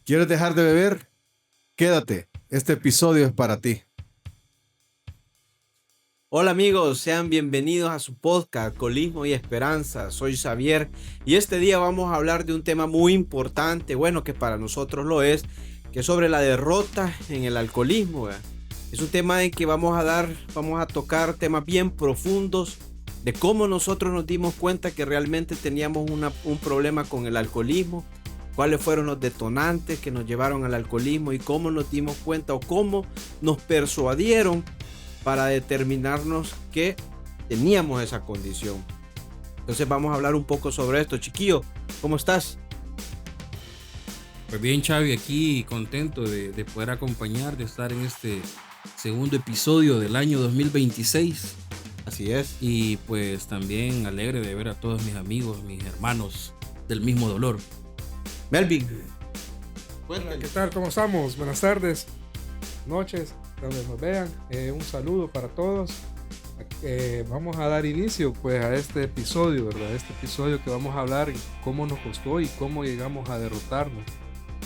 ¿Quieres dejar de beber? Quédate, este episodio es para ti. Hola amigos, sean bienvenidos a su podcast Alcoholismo y Esperanza. Soy Xavier y este día vamos a hablar de un tema muy importante, bueno, que para nosotros lo es, que es sobre la derrota en el alcoholismo. ¿Verdad? Es un tema en que vamos a tocar temas bien profundos de cómo nosotros nos dimos cuenta que realmente teníamos un problema con el alcoholismo, cuáles fueron los detonantes que nos llevaron al alcoholismo y cómo nos dimos cuenta o cómo nos persuadieron para determinarnos que teníamos esa condición. Entonces vamos a hablar un poco sobre esto. Chiquillo, ¿cómo estás? Pues bien, Xavi, aquí contento de poder acompañar, de estar en este segundo episodio del año 2026. Así es. Y pues también alegre de ver a todos mis amigos, mis hermanos del mismo dolor. Melvin. Hola, ¿qué tal? ¿Cómo estamos? Buenas tardes, noches, donde nos vean. Un saludo para todos. Vamos a dar inicio pues a este episodio, ¿verdad? Este episodio que vamos a hablar cómo nos costó y cómo llegamos a derrotarnos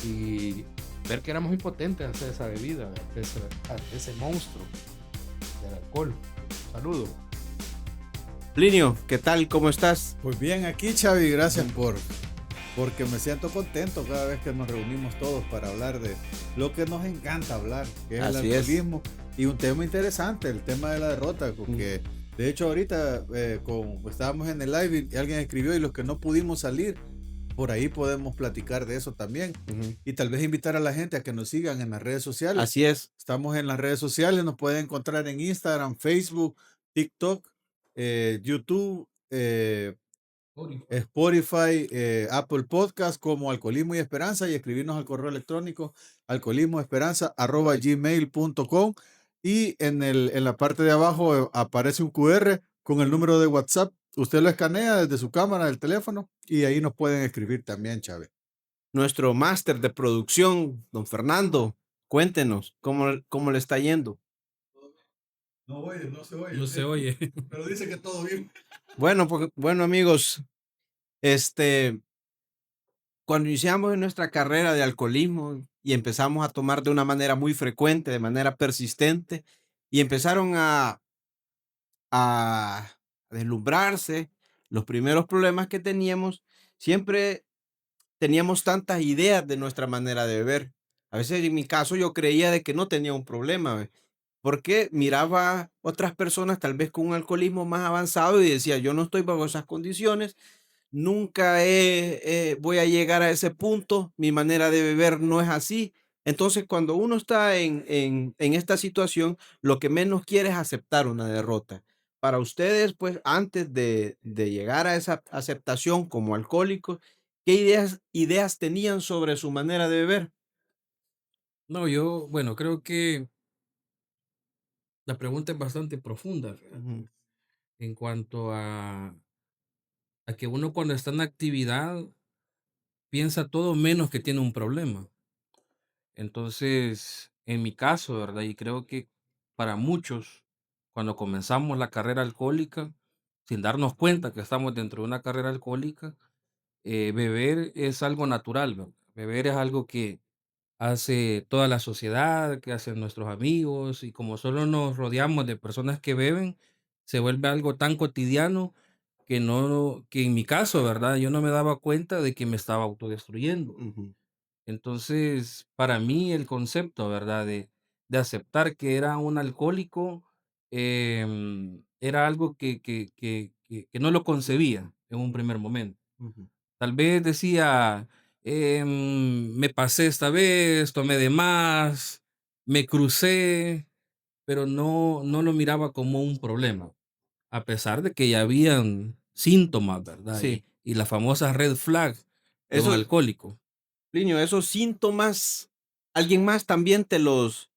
y ver que éramos impotentes ante esa bebida, ante ese monstruo del alcohol. Saludo. Plinio, ¿qué tal? ¿Cómo estás? Pues bien, aquí Xavi, gracias porque me siento contento cada vez que nos reunimos todos para hablar de lo que nos encanta hablar, que es el alcoholismo. Y un tema interesante, el tema de la derrota, porque de hecho ahorita estábamos en el live y alguien escribió y los que no pudimos salir, por ahí podemos platicar de eso también. Y tal vez invitar a la gente a que nos sigan en las redes sociales. Así es. Estamos en las redes sociales, nos pueden encontrar en Instagram, Facebook, TikTok, YouTube, Spotify, Apple Podcast como Alcoholismo y Esperanza, y escribirnos al correo electrónico alcoholismoesperanza@gmail.com, y en la parte de abajo aparece un QR con el número de WhatsApp. Usted lo escanea desde su cámara del teléfono y ahí nos pueden escribir también, Chávez. Nuestro máster de producción, don Fernando, cuéntenos cómo le está yendo. No se oye. No se oye. Pero dice que todo bien. Bueno amigos, cuando iniciamos en nuestra carrera de alcoholismo y empezamos a tomar de una manera muy frecuente, de manera persistente, y empezaron a deslumbrarse los primeros problemas que teníamos, siempre teníamos tantas ideas de nuestra manera de beber. A veces en mi caso yo creía de que no tenía un problema, ¿ve? Porque miraba otras personas tal vez con un alcoholismo más avanzado y decía, yo no estoy bajo esas condiciones, nunca voy a llegar a ese punto, mi manera de beber no es así. Entonces, cuando uno está en esta situación, lo que menos quiere es aceptar una derrota. Para ustedes, pues, antes de llegar a esa aceptación como alcohólicos, ¿qué ideas tenían sobre su manera de beber? No, yo, bueno, creo que la pregunta es bastante profunda, fíjate, Ujú. en cuanto a que uno cuando está en actividad piensa todo menos que tiene un problema. Entonces, en mi caso, ¿verdad? Y creo que para muchos, cuando comenzamos la carrera alcohólica, sin darnos cuenta que estamos dentro de una carrera alcohólica, beber es algo natural, ¿verdad? Beber es algo que hace toda la sociedad, que hacen nuestros amigos, y como solo nos rodeamos de personas que beben, se vuelve algo tan cotidiano que en mi caso, ¿verdad? Yo no me daba cuenta de que me estaba autodestruyendo. Ujú. Entonces, para mí el concepto, ¿verdad? De aceptar que era un alcohólico, era algo que no lo concebía en un primer momento. Ujú. Tal vez decía, me pasé esta vez, tomé de más, me crucé, pero no lo miraba como un problema, a pesar de que ya habían síntomas, ¿verdad? Sí, Y la famosa red flag de un eso, alcohólico. Plinio, esos síntomas, ¿alguien más también te los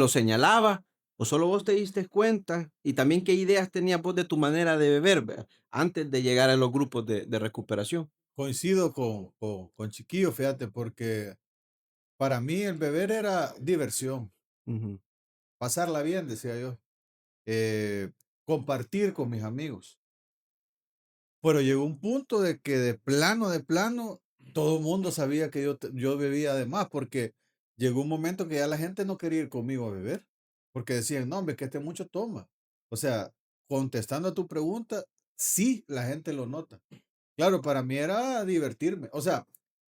señalaba? ¿O solo vos te diste cuenta? Y también, ¿qué ideas tenías vos de tu manera de beber, vea, antes de llegar a los grupos de recuperación? Coincido con Chiquillo, fíjate, porque para mí el beber era diversión, Ujú. pasarla bien, decía yo, eh, compartir con mis amigos. Pero llegó un punto de que de plano, todo el mundo sabía que yo bebía de más, porque llegó un momento que ya la gente no quería ir conmigo a beber, porque decían, no, hombre, que este mucho toma. O sea, contestando a tu pregunta, sí, la gente lo nota. Claro, para mí era divertirme. O sea,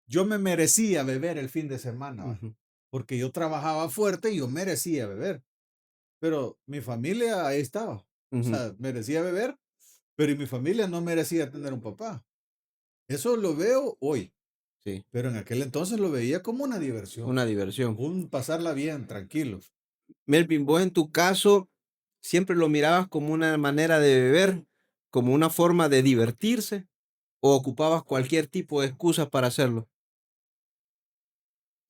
yo me merecía beber el fin de semana, ¿va? Porque yo trabajaba fuerte y yo merecía beber. Pero mi familia ahí estaba. O sea, merecía beber, pero mi familia no merecía tener un papá. Eso lo veo hoy. Sí. Pero en aquel entonces lo veía como una diversión. Una diversión. Un pasarla bien, tranquilo. Melvin, vos en tu caso siempre lo mirabas como una manera de beber, como una forma de divertirse, o ocupabas cualquier tipo de excusa para hacerlo.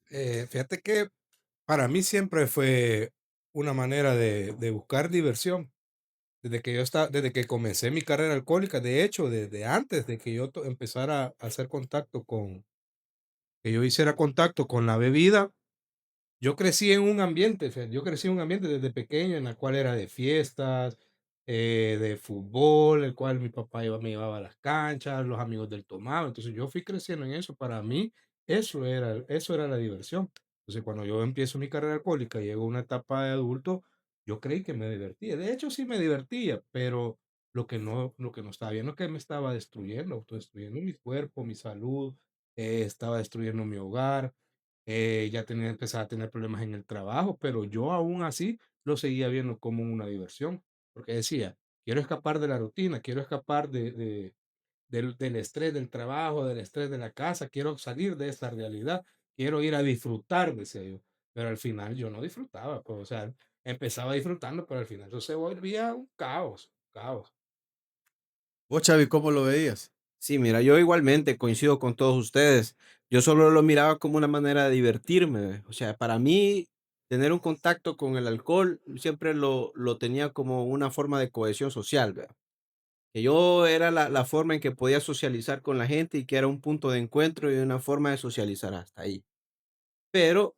Fíjate que para mí siempre fue una manera de buscar diversión. Desde que comencé mi carrera alcohólica, de hecho, desde antes de que yo empezara a hacer contacto que yo hiciera contacto con la bebida, yo crecí en un ambiente, o sea, yo crecí en un ambiente desde pequeño en el cual era de fiestas, de fútbol, el cual mi papá me llevaba a las canchas, los amigos del tomado. Entonces yo fui creciendo en eso. Para mí, eso era la diversión. Entonces cuando yo empiezo mi carrera alcohólica, llego a una etapa de adulto, yo creí que me divertía. De hecho, sí me divertía, pero lo que no estaba bien es que me estaba destruyendo, autodestruyendo mi cuerpo, mi salud, estaba destruyendo mi hogar, empezaba a tener problemas en el trabajo, pero yo aún así lo seguía viendo como una diversión, porque decía, quiero escapar de la rutina, quiero escapar del estrés del trabajo, del estrés de la casa, quiero salir de esta realidad, quiero ir a disfrutar, decía yo, pero al final yo no disfrutaba, pues, o sea, empezaba disfrutando, pero al final eso se volvía un caos, caos. ¿Vos, Chavi, cómo lo veías? Sí, mira, yo igualmente coincido con todos ustedes. Yo solo lo miraba como una manera de divertirme. O sea, para mí, tener un contacto con el alcohol siempre lo tenía como una forma de cohesión social, ¿verdad? Que yo era la forma en que podía socializar con la gente y que era un punto de encuentro y una forma de socializar hasta ahí. Pero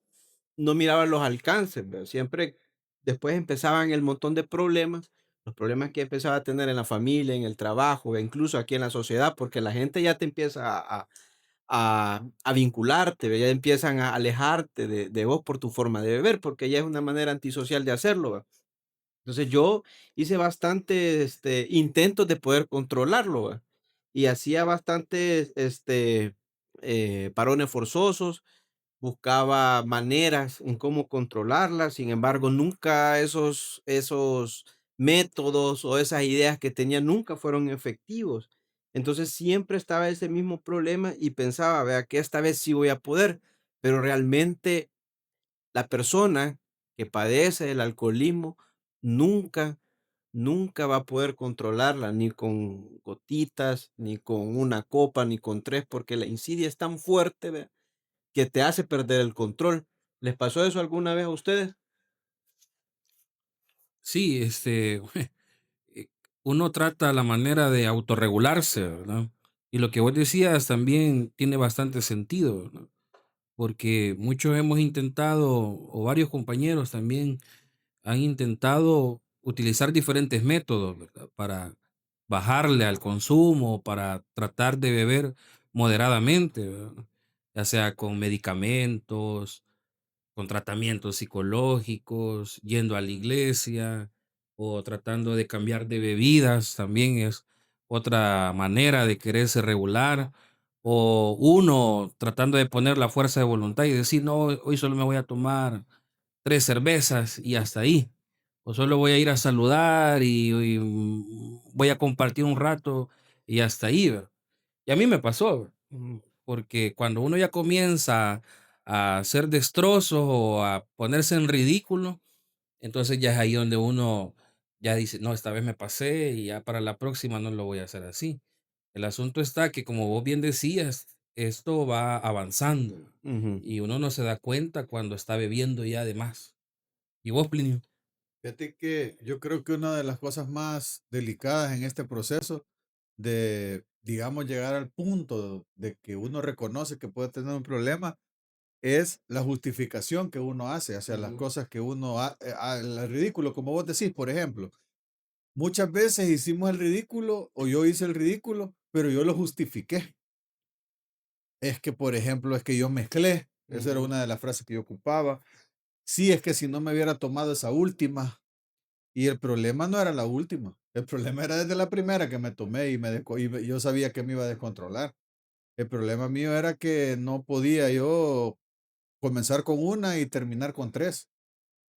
no miraba los alcances, ¿verdad? Siempre después empezaban el montón de problemas, los problemas que empezaba a tener en la familia, en el trabajo, e incluso aquí en la sociedad, porque la gente ya te empieza a vincularte, ¿ve? Ya empiezan a alejarte de vos por tu forma de beber, porque ya es una manera antisocial de hacerlo, ¿va? Entonces yo hice bastantes intentos de poder controlarlo, ¿va? Y hacía bastantes parones forzosos, buscaba maneras en cómo controlarla. Sin embargo, nunca esos métodos o esas ideas que tenía nunca fueron efectivos. Entonces siempre estaba ese mismo problema y pensaba, vea, que esta vez sí voy a poder, pero realmente la persona que padece el alcoholismo nunca, nunca va a poder controlarla, ni con gotitas, ni con una copa, ni con tres, porque la insidia es tan fuerte, vea, que te hace perder el control. ¿Les pasó eso alguna vez a ustedes? Sí, eh, uno trata la manera de autorregularse, ¿verdad? Y lo que vos decías también tiene bastante sentido, ¿verdad? Porque muchos hemos intentado, o varios compañeros también han intentado utilizar diferentes métodos, ¿verdad? Para bajarle al consumo, para tratar de beber moderadamente, ¿verdad? Ya sea con medicamentos, con tratamientos psicológicos, yendo a la iglesia o tratando de cambiar de bebidas, también es otra manera de quererse regular. O uno tratando de poner la fuerza de voluntad y decir, no, hoy solo me voy a tomar 3 cervezas y hasta ahí. O solo voy a ir a saludar y voy a compartir un rato y hasta ahí. ¿Verdad? Y a mí me pasó, porque cuando uno ya comienza a hacer destrozos o a ponerse en ridículo, entonces ya es ahí donde uno ya dice, no, esta vez me pasé y ya para la próxima no lo voy a hacer así. El asunto está que, como vos bien decías, esto va avanzando Ujú. y uno no se da cuenta cuando está bebiendo ya de más. ¿Y vos, Plinio? Fíjate que yo creo que una de las cosas más delicadas en este proceso de, digamos, llegar al punto de que uno reconoce que puede tener un problema es la justificación que uno hace hacia las Ujú. cosas que uno el ridículo, como vos decís, por ejemplo. Muchas veces hicimos el ridículo o yo hice el ridículo, pero yo lo justifiqué. es que, por ejemplo, es que yo mezclé. Esa era una de las frases que yo ocupaba. Sí, es que si no me hubiera tomado esa última, y el problema no era la última, el problema era desde la primera que me tomé y yo sabía que me iba a descontrolar. El problema mío era que no podía yo comenzar con una y terminar con tres.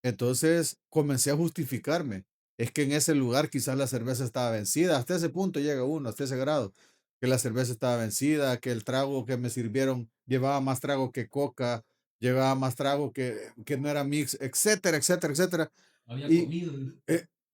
Entonces comencé a justificarme. Es que en ese lugar quizás la cerveza estaba vencida. Hasta ese punto llega uno, hasta ese grado, que la cerveza estaba vencida, que el trago que me sirvieron llevaba más trago que coca, llevaba más trago que no era mix, etcétera, etcétera, etcétera. Había Y comido.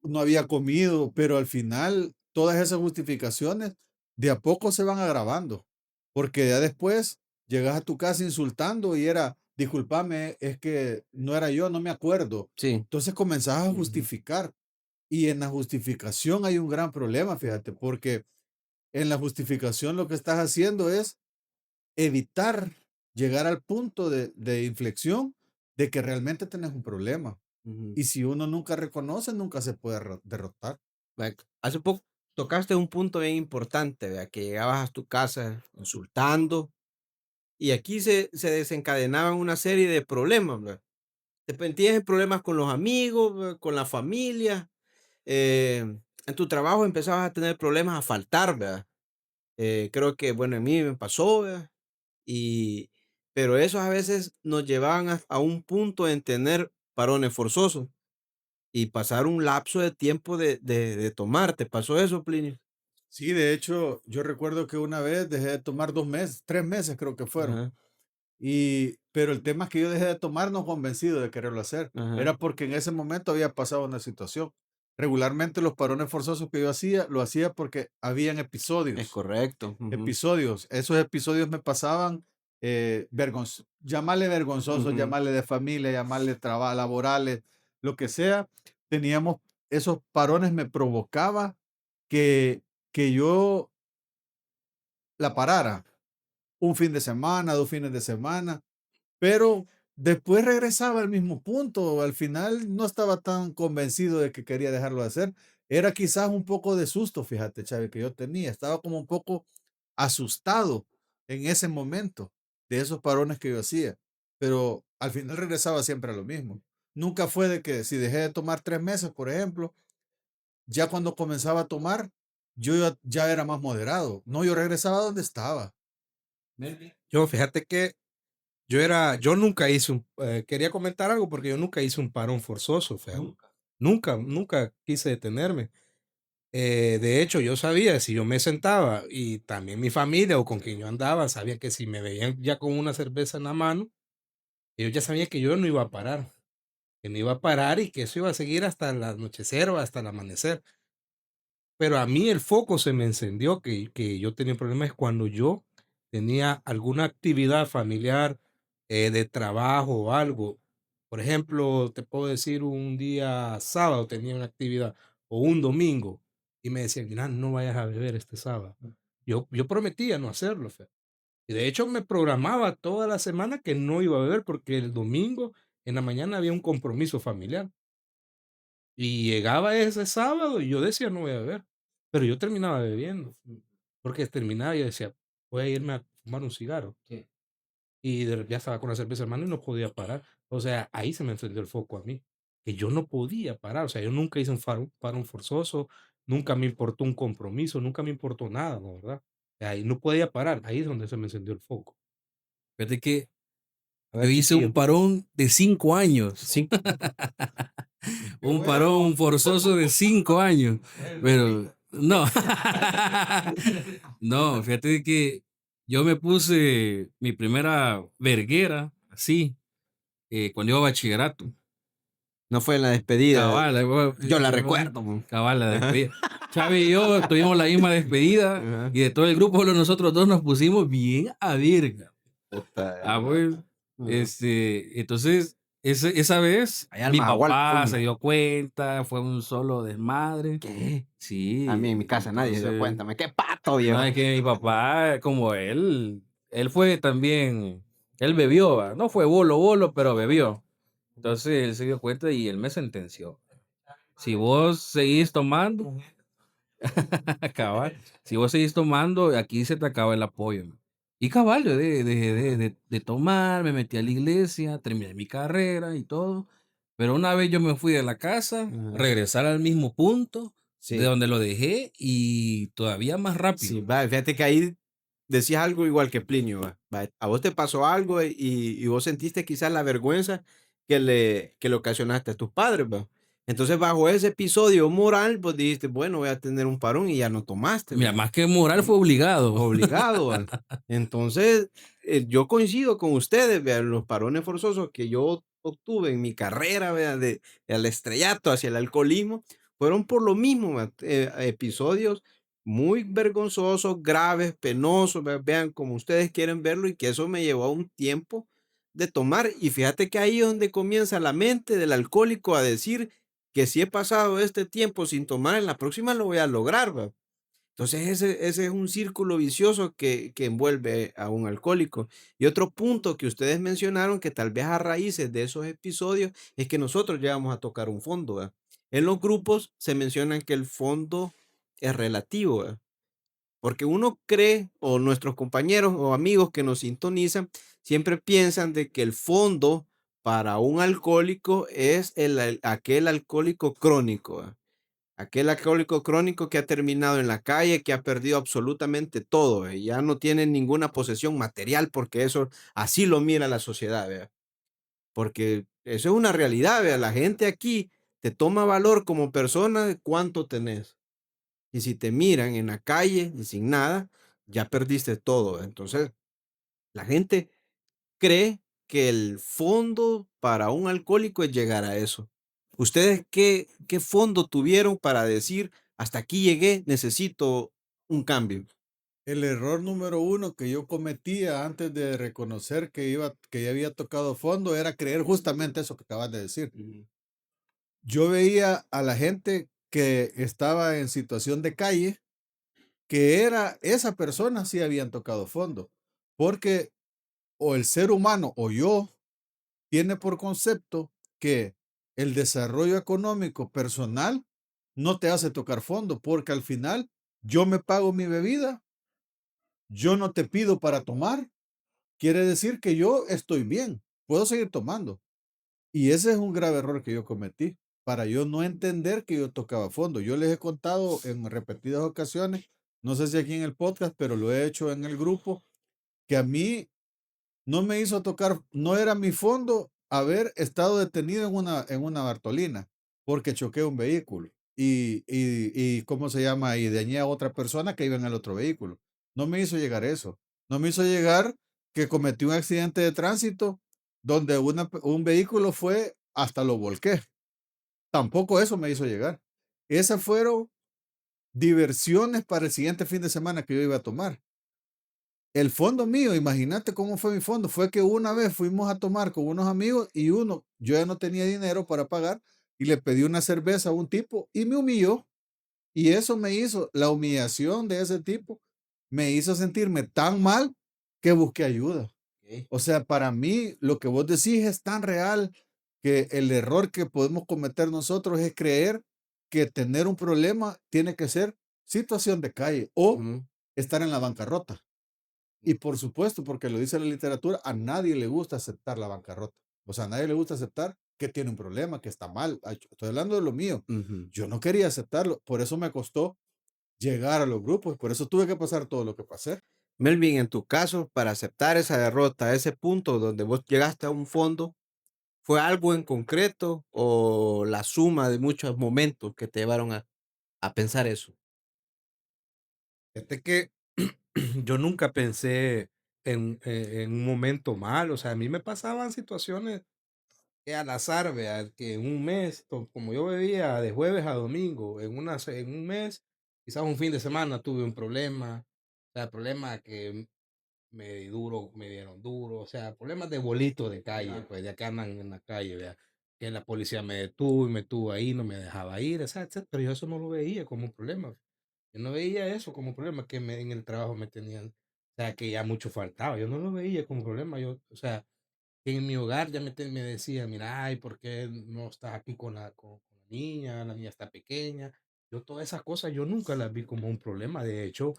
no había comido, pero al final todas esas justificaciones de a poco se van agravando, porque ya después llegas a tu casa insultando y era, discúlpame, es que no era yo, no me acuerdo. Sí. Entonces comenzás a justificar y en la justificación hay un gran problema, fíjate, porque en la justificación lo que estás haciendo es evitar llegar al punto de inflexión de que realmente tenés un problema. Y si uno nunca reconoce, nunca se puede derrotar. Hace poco tocaste un punto bien importante, ¿verdad? Que llegabas a tu casa insultando y aquí se desencadenaban una serie de problemas, ¿verdad? Tienes problemas con los amigos, ¿verdad? Con la familia, en tu trabajo empezabas a tener problemas a faltar, ¿verdad? Creo que, bueno, en mí me pasó, ¿verdad? Pero esos a veces nos llevaban a un punto en tener parones forzosos y pasar un lapso de tiempo de tomar. ¿Te pasó eso, Plinio? Sí, de hecho, yo recuerdo que una vez dejé de tomar 2 meses, 3 meses creo que fueron. Ajá, Pero el tema es que yo dejé de tomar no convencido de quererlo hacer. ajá. Era porque en ese momento había pasado una situación. Regularmente los parones forzosos que yo hacía, lo hacía porque habían Es episodios. correcto. Ujú, Esos episodios me pasaban, llamarle vergonzosos, ujú. llamarle de familia, llamarle trabajo, laborales, lo que sea. Teníamos esos parones, me provocaba que yo la parara un fin de semana, 2 fines de semana, pero después regresaba al mismo punto. Al final no estaba tan convencido de que quería dejarlo de hacer. Era quizás un poco de susto, fíjate, Chávez, que yo tenía. Estaba como un poco asustado en ese momento de esos parones que yo hacía. Pero al final regresaba siempre a lo mismo. Nunca fue de que si dejé de tomar 3 meses, por ejemplo, ya cuando comenzaba a tomar, yo ya era más moderado. No, yo regresaba a donde estaba. Yo, fíjate que yo nunca hice quería comentar algo porque yo nunca hice un parón forzoso, fíjate. Nunca quise detenerme. De hecho, yo sabía, si yo me sentaba y también mi familia o con quien yo andaba, sabía que si me veían ya con una cerveza en la mano, ellos ya sabían que yo no iba a parar, que no iba a parar y que eso iba a seguir hasta el anochecer o hasta el amanecer. Pero a mí el foco se me encendió que yo tenía problemas cuando yo tenía alguna actividad familiar, de trabajo o algo. Por ejemplo, te puedo decir un día sábado tenía una actividad o un domingo y me decían, mira, no vayas a beber este sábado. Yo prometía no hacerlo, Fer. Y de hecho me programaba toda la semana que no iba a beber porque el domingo en la mañana había un compromiso familiar. Y llegaba ese sábado y yo decía: "No voy a beber", pero yo terminaba bebiendo, porque terminaba y yo decía: "Voy a irme a fumar un cigarro". Sí. Y ya estaba con la cerveza en mano y no podía parar. O sea, ahí se me encendió el foco a mí, que yo no podía parar. O sea, yo nunca hice un parón forzoso, nunca me importó un compromiso, nunca me importó nada, ¿no? ¿Verdad? Ahí no podía parar, ahí es donde se me encendió el foco. Fíjate que A yo ver, hice un chiquillo. parón de 5 años. Sí. Un parón forzoso de 5 años. Pero no. No, fíjate que yo me puse mi primera verguera, así, cuando iba a bachillerato. No fue en la despedida. Cabal, Yo la recuerdo. cabal, la Ajá. despedida. Chávez y yo tuvimos la misma despedida Ajá. y de todo el grupo solo nosotros dos nos pusimos bien a verga. Puta, Pues, ajá. entonces, esa vez Hay mi almas igual, papá se coño. dio cuenta, fue un solo desmadre. ¿Qué? Sí, A mí en mi casa nadie se dio entonces, cuenta. Qué pato, no, viejo. es que mi papá, como él fue también, él bebió, ¿va? No fue bolo, pero bebió. Entonces él se dio cuenta y él me sentenció. Si vos seguís tomando, cabal, si vos seguís tomando, aquí se te acaba el apoyo. Y cabal, yo de tomar, me metí a la iglesia, terminé mi carrera y todo. Pero una vez yo me fui de la casa, Ajá. regresar al mismo punto de Sí, donde lo dejé y todavía más sí, rápido. va, fíjate que ahí decías algo igual que Plinio, va. Va, a vos te pasó algo y vos sentiste quizás la vergüenza que le ocasionaste a tus padres, va. Entonces, bajo ese episodio moral, pues dijiste, bueno, voy a tener un parón y ya no tomaste, Mira, va. más que moral fue obligado. Obligado, va. Entonces, yo coincido con ustedes, vean, los parones forzosos que yo obtuve en mi carrera, vea, al estrellato hacia el alcoholismo, fueron por lo mismo, va, episodios muy vergonzosos, graves, penosos, vean como ustedes quieren verlo, y que eso me llevó a un tiempo de tomar. Y fíjate que ahí es donde comienza la mente del alcohólico a decir que si he pasado este tiempo sin tomar, en la próxima lo voy a lograr, va. Entonces ese es un círculo vicioso que envuelve a un alcohólico. Y otro punto que ustedes mencionaron, que tal vez a raíces de esos episodios, es que nosotros llegamos a tocar un fondo, ¿verdad? En los grupos se menciona que el fondo es relativo, ¿verdad? Porque uno cree, o nuestros compañeros o amigos que nos sintonizan, siempre piensan de que el fondo para un alcohólico es aquel alcohólico crónico, ¿verdad? Aquel alcohólico crónico que ha terminado en la calle, que ha perdido absolutamente todo, ya no tiene ninguna posesión material, porque eso así lo mira la sociedad, vea. Porque eso es una realidad, vea. La gente aquí te toma valor como persona de cuánto tenés. Y si te miran en la calle y sin nada, ya perdiste todo, vea. Entonces, la gente cree que el fondo para un alcohólico es llegar a eso. ¿Ustedes qué fondo tuvieron para decir, hasta aquí llegué, necesito un cambio? El error número uno que yo cometía antes de reconocer que ya había tocado fondo era creer justamente eso que acabas de decir. Ujú. Yo veía a la gente que estaba en situación de calle, que era esa persona sí habían tocado fondo, porque o el ser humano o yo tiene por concepto que el desarrollo económico personal no te hace tocar fondo, porque al final yo me pago mi bebida, yo no te pido para tomar, quiere decir que yo estoy bien, puedo seguir tomando. Y ese es un grave error que yo cometí, para yo no entender que yo tocaba fondo. Yo les he contado en repetidas ocasiones, no sé si aquí en el podcast, pero lo he hecho en el grupo, que a mí no me hizo tocar, no era mi fondo haber estado detenido en una Bartolina, porque choqué un vehículo y ¿cómo se llama? Y dañé a otra persona que iba en el otro vehículo. No me hizo llegar eso. No me hizo llegar que cometí un accidente de tránsito donde un vehículo fue hasta lo volqué. Tampoco eso me hizo llegar. Esas fueron diversiones para el siguiente fin de semana que yo iba a tomar. El fondo mío, imagínate cómo fue mi fondo, fue que una vez fuimos a tomar con unos amigos y yo ya no tenía dinero para pagar y le pedí una cerveza a un tipo y me humilló. Y eso me hizo, la humillación de ese tipo, me hizo sentirme tan mal que busqué ayuda. Ok. O sea, para mí lo que vos decís es tan real que el error que podemos cometer nosotros es creer que tener un problema tiene que ser situación de calle o Ujú. estar en la bancarrota. Y por supuesto, porque lo dice la literatura, a nadie le gusta aceptar la bancarrota. O sea, a nadie le gusta aceptar que tiene un problema, que está mal. Estoy hablando de lo mío. Ujú. Yo no quería aceptarlo. Por eso me costó llegar a los grupos. Por eso tuve que pasar todo lo que pasé. Melvin, en tu caso, para aceptar esa derrota, ese punto donde vos llegaste a un fondo, ¿fue algo en concreto o la suma de muchos momentos que te llevaron a pensar eso? Fíjate que yo nunca pensé en un momento mal, o sea, a mí me pasaban situaciones que al azar, vea, que en un mes, como yo bebía de jueves a domingo, en un mes, quizás un fin de semana tuve un problema, o sea, problema que me di duro, me dieron duro, o sea, problemas de bolito de calle, Claro. pues ya que andan en la calle, vea, que la policía me detuvo y me tuvo ahí, no me dejaba ir, o sea, etcétera, pero yo eso no lo veía como un problema. Yo no veía eso como problema que en el trabajo me tenían, o sea, que ya mucho faltaba. Yo no lo veía como problema. Yo, o sea, que en mi hogar ya me decía, mira, ay, ¿por qué no estás aquí con la niña? La niña está pequeña. Yo todas esas cosas, yo nunca las vi como un problema. De hecho,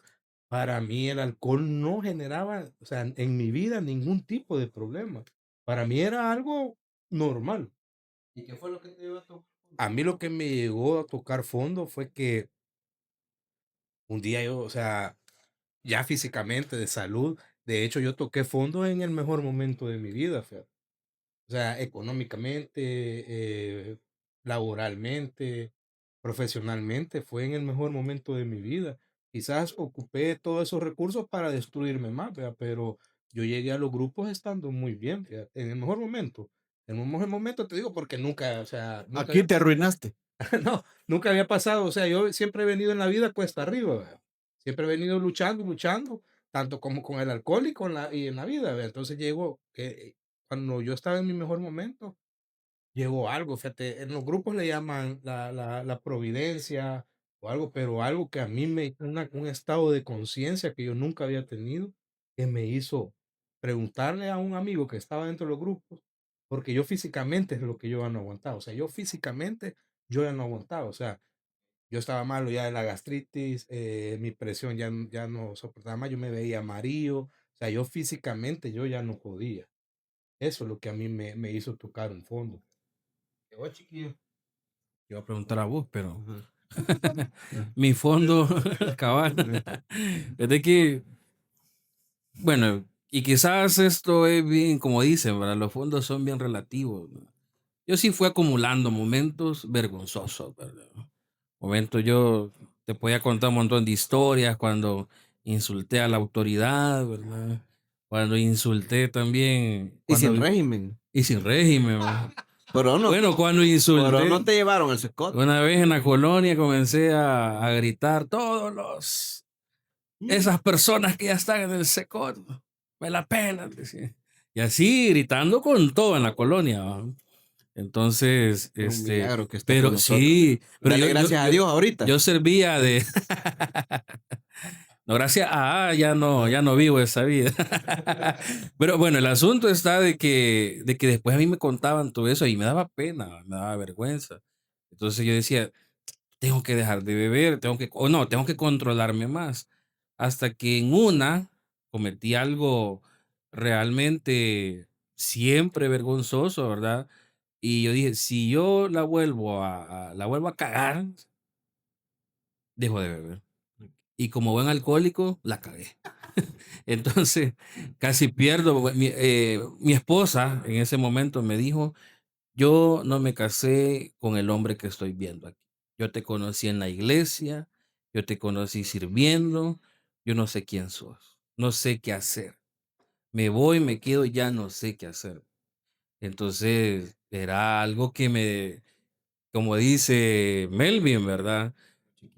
para mí el alcohol no generaba, o sea, en mi vida ningún tipo de problema. Para mí era algo normal. ¿Y qué fue lo que te llevó a tocar? A mí lo que me llegó a tocar fondo fue que un día yo, o sea, ya físicamente, de salud, de hecho yo toqué fondo en el mejor momento de mi vida, fíjate. O sea, económicamente, laboralmente, profesionalmente, fue en el mejor momento de mi vida. Quizás ocupé todos esos recursos para destruirme más, ¿verdad? Pero yo llegué a los grupos estando muy bien, fíjate, en el mejor momento. En un mejor momento te digo porque nunca, o sea, nunca Aquí había, te arruinaste. no, nunca había pasado. O sea, yo siempre he venido en la vida cuesta arriba, ¿verdad? Siempre he venido luchando, luchando, tanto como con el alcohol y, y en la vida, ¿verdad? Entonces llegó que cuando yo estaba en mi mejor momento, llegó algo, fíjate, en los grupos le llaman la providencia o algo, pero algo que a mí un estado de conciencia que yo nunca había tenido, que me hizo preguntarle a un amigo que estaba dentro de los grupos, porque yo físicamente es lo que yo ya no aguantaba, o sea, yo físicamente yo ya no aguantaba, o sea, yo estaba malo ya de la gastritis, mi presión ya no soportaba más, yo me veía amarillo, o sea, yo físicamente yo ya no podía. Eso es lo que a mí me hizo tocar un fondo. Llegó chiquillo. Yo iba a preguntar a vos, pero Ujú. mi fondo, cabal, es de que, bueno, y quizás esto es bien, como dicen, ¿verdad? Los fondos son bien relativos, ¿no? Yo sí fui acumulando momentos vergonzosos, ¿verdad? Momentos yo te podía contar un montón de historias cuando insulté a la autoridad, ¿verdad? Cuando insulté también, Y cuando, sin régimen. y sin régimen, ¿verdad? Pero no, Bueno, cuando pero insulté, no te llevaron el secot. una vez en la colonia comencé a gritar, esas personas que ya están en el secot, me la pelan, decía. Y así gritando con todo en la colonia, ¿va? Entonces, Es un milagro que está con pero nosotros. sí, pero Dale gracias a Dios ahorita. yo servía de, no, gracias ya no vivo esa vida. Pero bueno, el asunto está de que después a mí me contaban todo eso y me daba pena, me daba vergüenza. Entonces yo decía, tengo que dejar de beber, tengo que controlarme más. Hasta que en una cometí algo realmente siempre vergonzoso, ¿verdad? Y yo dije, si yo la vuelvo a cagar, dejo de beber. Y como buen alcohólico, la cagué. Entonces, casi pierdo. Mi esposa en ese momento me dijo, yo no me casé con el hombre que estoy viendo aquí. Yo te conocí en la iglesia, yo te conocí sirviendo, yo no sé quién sos, no sé qué hacer. Me voy, me quedo, ya no sé qué hacer. Entonces, era algo que como dice Melvin, ¿verdad?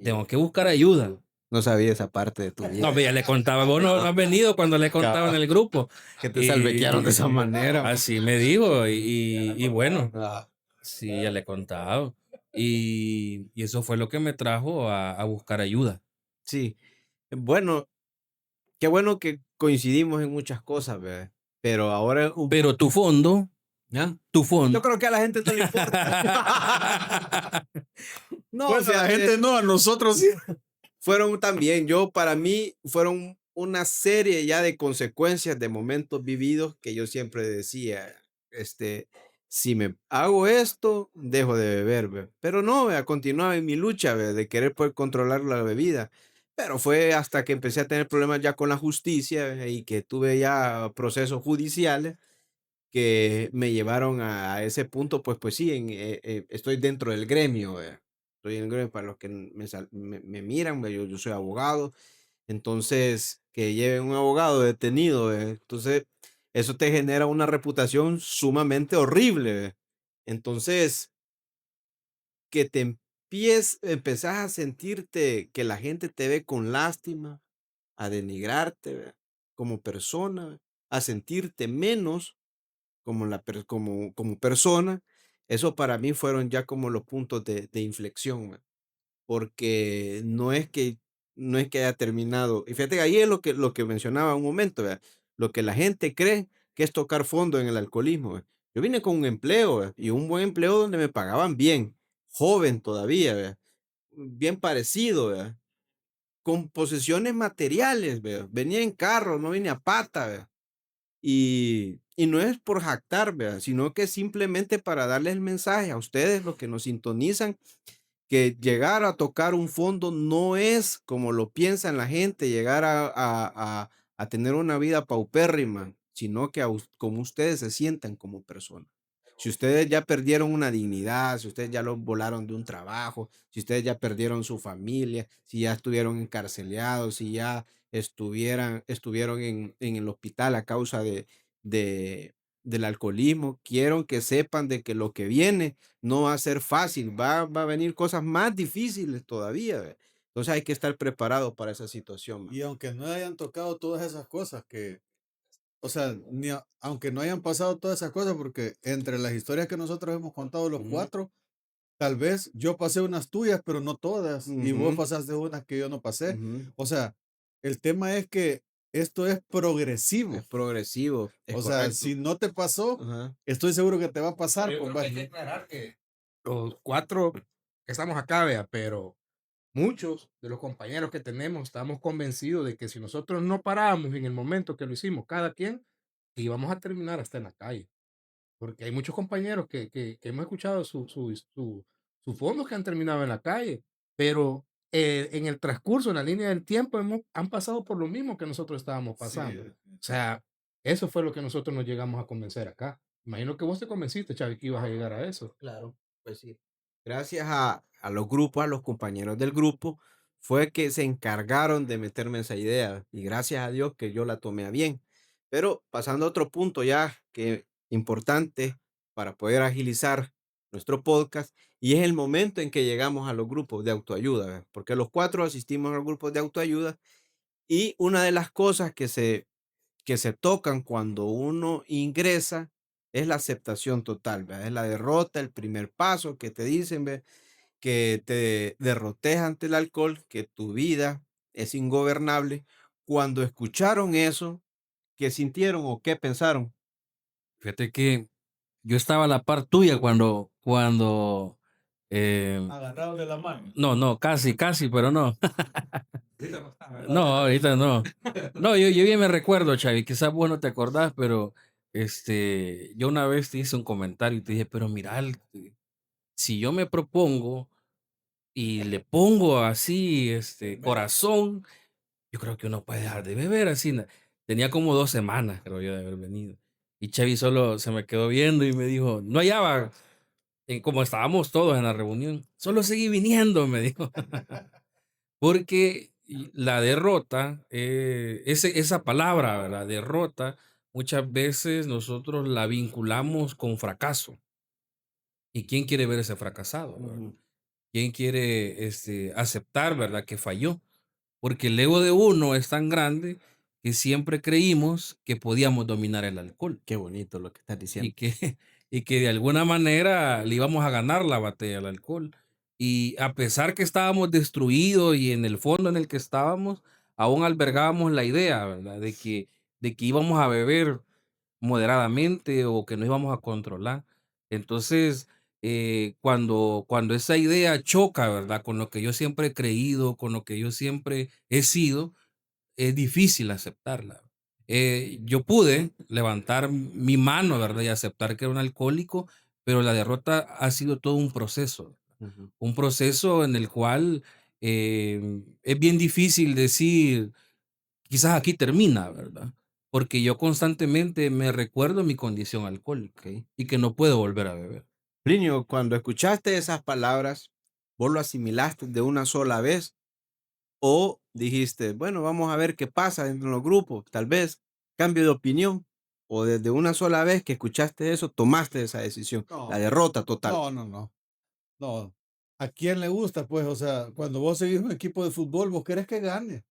Tengo que buscar ayuda. No sabía esa parte de tu vida. No, ya le contaba, vos no has venido cuando le contaba en el grupo. Que te salvequearon de esa manera. Así me dijo, y bueno, Ah, sí, ya le he contado. Y eso fue lo que me trajo a buscar ayuda. sí. Bueno, qué bueno que coincidimos en muchas cosas, ¿verdad? Pero ahora Pero tu fondo, ¿ya? tu fondo. Yo creo que a la gente no le importa. No, Pues a la gente no, a nosotros sí. fueron también, para mí, fueron una serie ya de consecuencias de momentos vividos que yo siempre decía, si me hago esto, dejo de beber, ¿ve? Pero no, vea, continuaba en mi lucha, ¿ve? De querer poder controlar la bebida. Pero fue hasta que empecé a tener problemas ya con la justicia, ¿ve? Y que tuve ya procesos judiciales que me llevaron a ese punto, pues sí, estoy dentro del gremio, ¿ve? Estoy en el gremio para los que me miran, ¿ve? Yo soy abogado, entonces que lleven un abogado detenido, ¿ve? Entonces eso te genera una reputación sumamente horrible, ¿ve? Entonces que empezás a sentirte que la gente te ve con lástima, a denigrarte, ¿ve? Como persona, ¿ve? A sentirte menos como persona, eso para mí fueron ya como los puntos de inflexión, ¿va? Porque no es que haya terminado. Y fíjate, ahí es lo que mencionaba un momento, ¿verdad? Lo que la gente cree que es tocar fondo en el alcoholismo, ¿verdad? Yo vine con un empleo, ¿verdad? Y un buen empleo donde me pagaban bien, joven todavía, ¿verdad? Bien parecido, ¿verdad? con posesiones materiales, ¿verdad? Venía en carro, no vine a pata, ¿verdad? Y no es por jactar, ¿verdad? Sino que simplemente para darles el mensaje a ustedes, los que nos sintonizan, que llegar a tocar un fondo no es como lo piensan la gente, llegar a tener una vida paupérrima, sino que como ustedes se sientan como personas. Si ustedes ya perdieron una dignidad, si ustedes ya lo volaron de un trabajo, si ustedes ya perdieron su familia, si ya estuvieron encarcelados, si ya estuvieron en el hospital a causa de, del alcoholismo, quiero que sepan de que lo que viene no va a ser fácil, va a venir cosas más difíciles todavía. ¿Ve? Entonces hay que estar preparado para esa situación. Y aunque no hayan tocado todas esas cosas o sea, aunque no hayan pasado todas esas cosas, porque entre las historias que nosotros hemos contado los cuatro, tal vez yo pasé unas tuyas, pero no todas, y vos pasaste unas que yo no pasé. O sea, el tema es que esto es progresivo. Es progresivo. O sea, si no te pasó, estoy seguro que te va a pasar. Hay que aclarar que los cuatro que estamos acá, vea, pero muchos de los compañeros que tenemos estamos convencidos de que si nosotros no paramos en el momento que lo hicimos, cada quien, íbamos a terminar hasta en la calle. Porque hay muchos compañeros que hemos escuchado sus fondos que han terminado en la calle, pero en el transcurso, en la línea del tiempo, han pasado por lo mismo que nosotros estábamos pasando. O sea, eso fue lo que nosotros nos llegamos a convencer acá. Imagino que vos te convenciste, Chavi, que ibas a llegar a eso. Claro, pues sí. Gracias a los grupos, a los compañeros del grupo, fue que se encargaron de meterme esa idea y gracias a Dios que yo la tomé a bien. Pero pasando a otro punto ya que importante para poder agilizar nuestro podcast y es el momento en que llegamos a los grupos de autoayuda, ¿verdad? Porque los cuatro asistimos a los grupos de autoayuda y una de las cosas que se tocan cuando uno ingresa es la aceptación total, ¿verdad? Es la derrota, el primer paso que te dicen, ¿ve? Que te derrotes ante el alcohol, que tu vida es ingobernable. Cuando escucharon eso, ¿qué sintieron o qué pensaron? Fíjate que yo estaba a la par tuya cuando Agarrados de la mano. no, casi, pero no. No, ahorita no. No, yo bien me recuerdo, Chavi, quizás vos no te acordás, pero yo una vez te hice un comentario y te dije, pero mira, si yo me propongo y le pongo así, corazón, yo creo que uno puede dejar de beber así. Tenía como 2 semanas, creo yo, de haber venido. Y Chavi solo se me quedó viendo y me dijo, no hallaba, como estábamos todos en la reunión, solo seguí viniendo, me dijo. Porque la derrota, esa palabra, la derrota, muchas veces nosotros la vinculamos con fracaso. ¿Y quién quiere ver ese fracasado? ¿Quién quiere aceptar, verdad, que falló? Porque el ego de uno es tan grande que siempre creímos que podíamos dominar el alcohol. Qué bonito lo que estás diciendo. Y que de alguna manera le íbamos a ganar la batalla al alcohol. Y a pesar que estábamos destruidos y en el fondo en el que estábamos, aún albergábamos la idea, ¿verdad? De que íbamos a beber moderadamente o que nos íbamos a controlar. Entonces, cuando esa idea choca, ¿verdad? Con lo que yo siempre he creído, con lo que yo siempre he sido, es difícil aceptarla. Yo pude levantar mi mano, ¿verdad? Y aceptar que era un alcohólico, pero la derrota ha sido todo un proceso en el cual es bien difícil decir, quizás aquí termina, ¿verdad? Porque yo constantemente me recuerdo mi condición alcohólica y que no puedo volver a beber. Plinio, cuando escuchaste esas palabras, ¿vos lo asimilaste de una sola vez? ¿O dijiste, bueno, vamos a ver qué pasa dentro de los grupos, tal vez cambio de opinión? ¿O desde una sola vez que escuchaste eso, tomaste esa decisión? La derrota total. No. ¿A quién le gusta? Pues, o sea, cuando vos seguís un equipo de fútbol, vos querés que gane.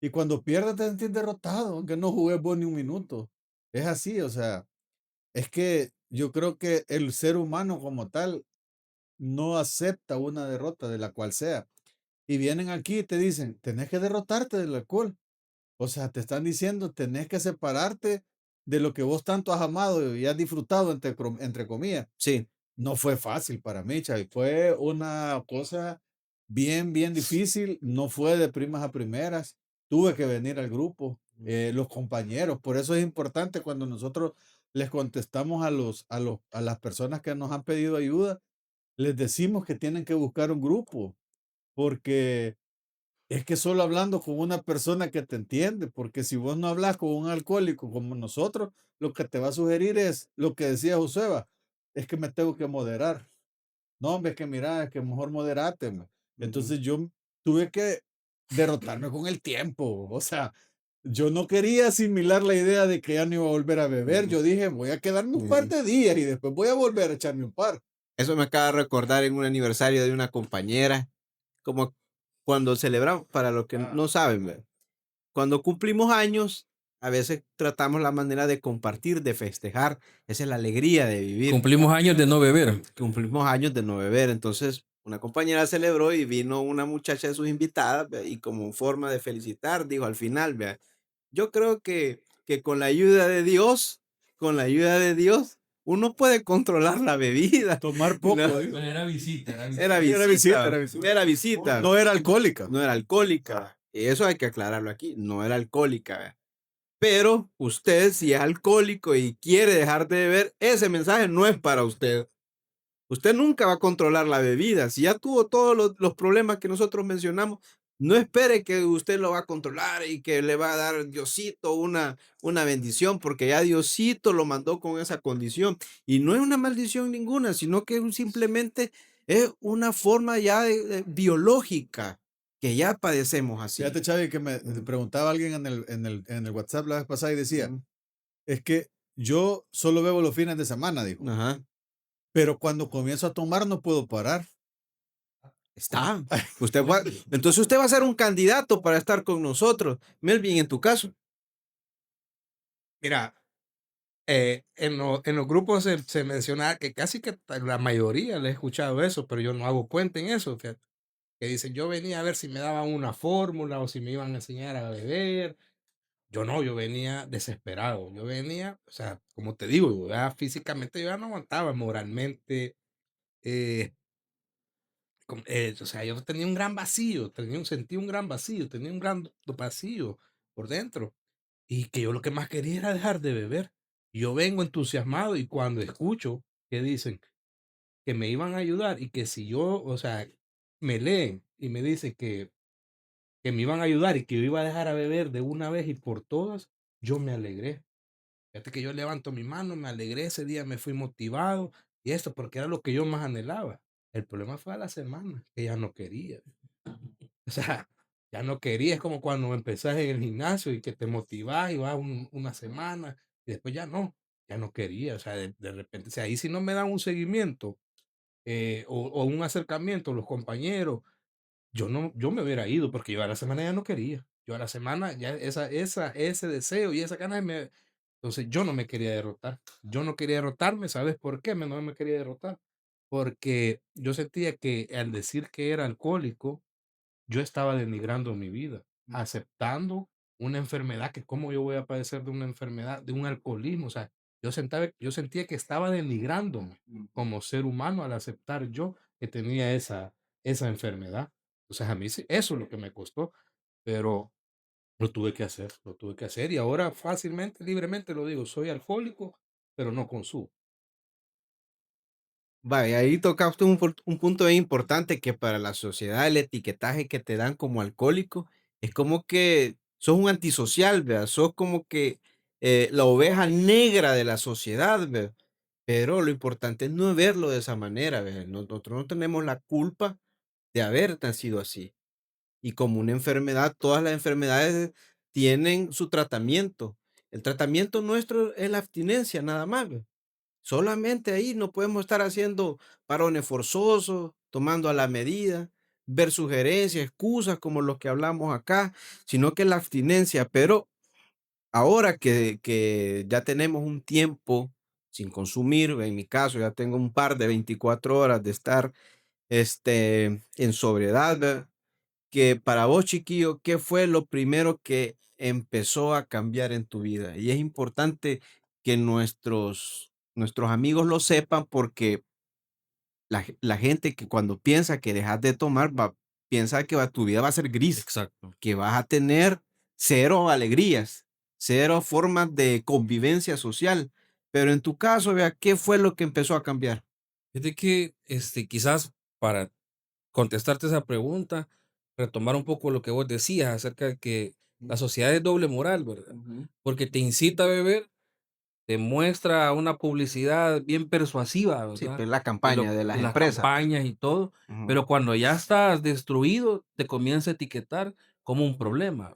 Y cuando pierdes te sentís derrotado, aunque no jugues vos ni un minuto. Es así, o sea, es que yo creo que el ser humano como tal no acepta una derrota de la cual sea. Y vienen aquí y te dicen, tenés que derrotarte del alcohol. O sea, te están diciendo, tenés que separarte de lo que vos tanto has amado y has disfrutado, entre comillas. Sí. No fue fácil para mí, Chavi. Fue una cosa bien, bien difícil. No fue de primas a primeras. Tuve que venir al grupo, los compañeros. Por eso es importante cuando nosotros les contestamos a las personas que nos han pedido ayuda, les decimos que tienen que buscar un grupo, porque es que solo hablando con una persona que te entiende, porque si vos no hablas con un alcohólico como nosotros, lo que te va a sugerir es lo que decía Joseba, es que me tengo que moderar. No, hombre, es que mira, es que mejor moderate. Entonces yo tuve que derrotarme con el tiempo. O sea, yo no quería asimilar la idea de que ya no iba a volver a beber. Yo dije, voy a quedarme un par de días y después voy a volver a echarme un par. Eso me acaba de recordar en un aniversario de una compañera, como cuando celebramos, para los que no saben, cuando cumplimos años, a veces tratamos la manera de compartir, de festejar. Esa es la alegría de vivir. Cumplimos años de no beber. Cumplimos años de no beber. Entonces, una compañera celebró y vino una muchacha de sus invitadas, ¿vea? Y como forma de felicitar, dijo al final, vea, yo creo que con la ayuda de Dios, uno puede controlar la bebida. Tomar poco. No, Era visita. era visita. No era alcohólica. No era alcohólica. Y eso hay que aclararlo aquí. No era alcohólica. ¿Vea? Pero usted, si es alcohólico y quiere dejar de beber, ese mensaje no es para usted. Usted nunca va a controlar la bebida. Si ya tuvo todos los problemas que nosotros mencionamos, no espere que usted lo va a controlar y que le va a dar Diosito una bendición, porque ya Diosito lo mandó con esa condición. Y no es una maldición ninguna, sino que simplemente es una forma ya biológica que ya padecemos así. Fíjate, Chavi, que me preguntaba alguien en el WhatsApp la vez pasada y decía, es que yo solo bebo los fines de semana, dijo. Ajá. Pero cuando comienzo a tomar no puedo parar. Está. Entonces usted va a ser un candidato para estar con nosotros. Melvin, en tu caso. Mira, en los grupos se menciona que casi que la mayoría le he escuchado eso, pero yo no hago cuenta en eso. Que dicen, yo venía a ver si me daban una fórmula o si me iban a enseñar a beber. Yo no, yo venía desesperado. Yo venía, o sea, como te digo, ya físicamente yo ya no aguantaba, moralmente. eh, o sea, yo tenía un gran vacío, sentía un gran vacío, tenía un gran vacío por dentro. Y que yo lo que más quería era dejar de beber. Yo vengo entusiasmado y cuando escucho que dicen que me iban a ayudar y que si yo, o sea, me leen y me dicen que me iban a ayudar y que yo iba a dejar a beber de una vez y por todas, yo me alegré. Fíjate que yo levanto mi mano, me alegré ese día, me fui motivado y esto porque era lo que yo más anhelaba. El problema fue a la semana, que ya no quería. O sea, ya no quería. Es como cuando empezás en el gimnasio y que te motivás y vas una semana y después ya no quería. O sea, de repente, o sea, ahí si no me dan un seguimiento o un acercamiento, los compañeros, yo me hubiera ido porque yo a la semana ya no quería. Yo a la semana ya ese deseo y esa ganas entonces yo no me quería derrotar. Yo no quería derrotarme. ¿Sabes por qué no me quería derrotar? Porque yo sentía que al decir que era alcohólico, yo estaba denigrando mi vida, aceptando una enfermedad, que cómo yo voy a padecer de una enfermedad, de un alcoholismo. O sea, yo sentía que estaba denigrándome como ser humano al aceptar yo que tenía esa enfermedad. Entonces a mí eso es lo que me costó, pero lo tuve que hacer y ahora fácilmente, libremente lo digo, soy alcohólico, pero no consumo. Vaya, ahí tocaste un punto bien importante que para la sociedad el etiquetaje que te dan como alcohólico es como que sos un antisocial, ¿verdad? Sos como que la oveja negra de la sociedad, ¿verdad? Pero lo importante es no verlo de esa manera, ¿verdad? Nosotros no tenemos la culpa de haber nacido así. Y como una enfermedad, todas las enfermedades tienen su tratamiento. El tratamiento nuestro es la abstinencia, nada más, ¿verdad? Solamente ahí no podemos estar haciendo parones forzosos, tomando a la medida, ver sugerencias, excusas como los que hablamos acá, sino que la abstinencia. Pero ahora que ya tenemos un tiempo sin consumir, en mi caso ya tengo un par de 24 horas de estar en sobriedad, ¿verdad? Que para vos, chiquillo, ¿qué fue lo primero que empezó a cambiar en tu vida? Y es importante que nuestros amigos lo sepan porque la gente que cuando piensa que dejas de tomar piensa que tu vida va a ser gris. Exacto. Que vas a tener 0 alegrías, 0 formas de convivencia social. Pero en tu caso, vea, ¿qué fue lo que empezó a cambiar? Es de que, quizás para contestarte esa pregunta, retomar un poco lo que vos decías acerca de que la sociedad es doble moral, ¿verdad? Porque te incita a beber, te muestra una publicidad bien persuasiva, Sí, ¿verdad? pues la campaña de las Las empresas. campañas y todo, pero cuando ya estás destruido, te comienza a etiquetar como un problema.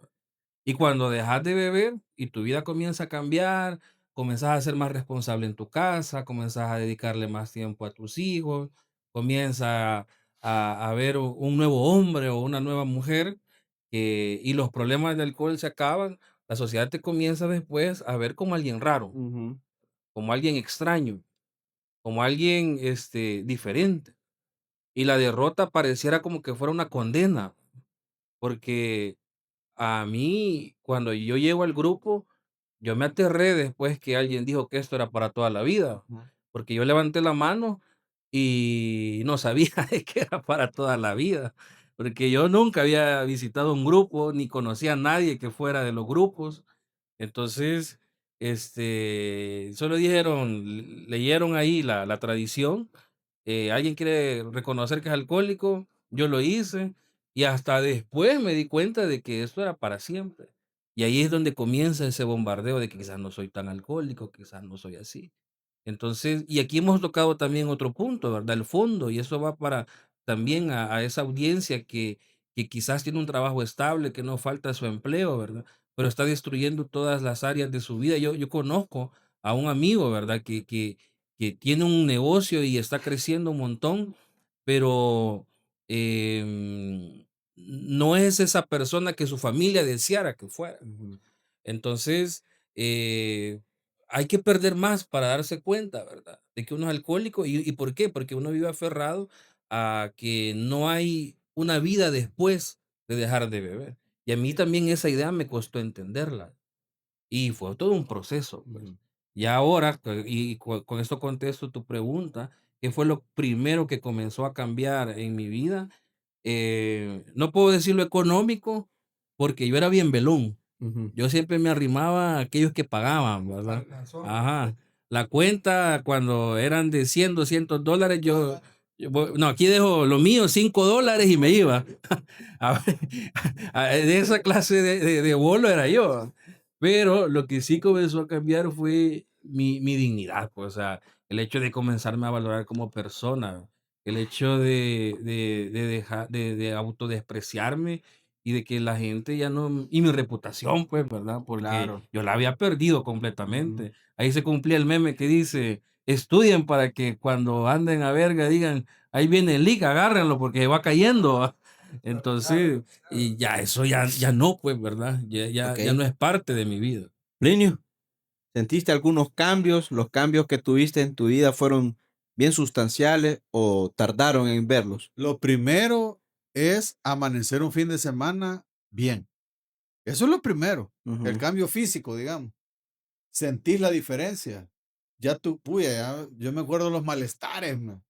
Y cuando dejas de beber y tu vida comienza a cambiar, comienzas a ser más responsable en tu casa, comienzas a dedicarle más tiempo a tus hijos, comienza a ver un nuevo hombre o una nueva mujer, y los problemas de alcohol se acaban, la sociedad te comienza después a ver como alguien raro, como alguien extraño, como alguien diferente. Y la derrota pareciera como que fuera una condena, porque a mí, cuando yo llego al grupo, yo me aterré después que alguien dijo que esto era para toda la vida, porque yo levanté la mano y no sabía de que era para toda la vida, porque yo nunca había visitado un grupo, ni conocía a nadie que fuera de los grupos. Entonces, solo dijeron, leyeron ahí la tradición, alguien quiere reconocer que es alcohólico, yo lo hice y hasta después me di cuenta de que esto era para siempre. Y ahí es donde comienza ese bombardeo de que quizás no soy tan alcohólico, quizás no soy así. Entonces, y aquí hemos tocado también otro punto, ¿verdad? El fondo, y eso va para también a esa audiencia que quizás tiene un trabajo estable, que no falta su empleo, ¿verdad? Pero está destruyendo todas las áreas de su vida. Yo conozco a un amigo, ¿verdad? Que tiene un negocio y está creciendo un montón, pero no es esa persona que su familia deseara que fuera. Entonces, eh, hay que perder más para darse cuenta, ¿verdad? De que uno es alcohólico. Y por qué? Porque uno vive aferrado a que no hay una vida después de dejar de beber. Y a mí también esa idea me costó entenderla. Y fue todo un proceso, pues. Y ahora, con esto contesto tu pregunta, ¿qué fue lo primero que comenzó a cambiar en mi vida? No puedo decir lo económico, porque yo era bien velón. Yo siempre me arrimaba a aquellos que pagaban, ¿verdad? Ajá. La cuenta, cuando eran de 100, $200, no, aquí dejo lo mío, $5 y me iba. A ver, de esa clase de bolo era yo. Pero lo que sí comenzó a cambiar fue mi dignidad, pues, o sea, el hecho de comenzarme a valorar como persona, el hecho de dejar de autodespreciarme y de que la gente ya no, y mi reputación, pues, ¿verdad? Porque Claro. yo la había perdido completamente. Ahí se cumplía el meme que dice, estudien para que cuando anden a verga digan, ahí viene el leak, agárrenlo porque va cayendo. Entonces, y ya eso ya no, pues, ¿verdad? Ya no es parte de mi vida. Plinio, ¿sentiste algunos cambios? ¿Los cambios que tuviste en tu vida fueron bien sustanciales o tardaron en verlos? Lo primero es amanecer un fin de semana bien. Eso es lo primero. El cambio físico, digamos. Sentir la diferencia. Ya tú, puya, yo me acuerdo de los malestares, man.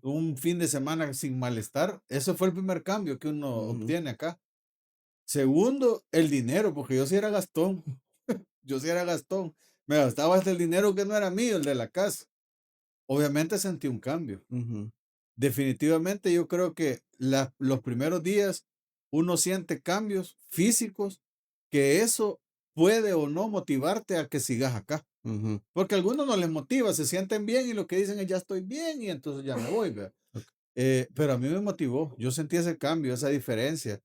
Un fin de semana sin malestar. Eso fue el primer cambio que uno obtiene acá. Segundo, el dinero, porque yo sí era gastón. Yo sí era gastón. Me gastaba hasta el dinero que no era mío, el de la casa. Obviamente sentí un cambio. Definitivamente yo creo que los primeros días uno siente cambios físicos, que eso puede o no motivarte a que sigas acá. Porque a algunos no les motiva, se sienten bien y lo que dicen es ya estoy bien y entonces ya me voy. Pero a mí me motivó, yo sentí ese cambio, esa diferencia.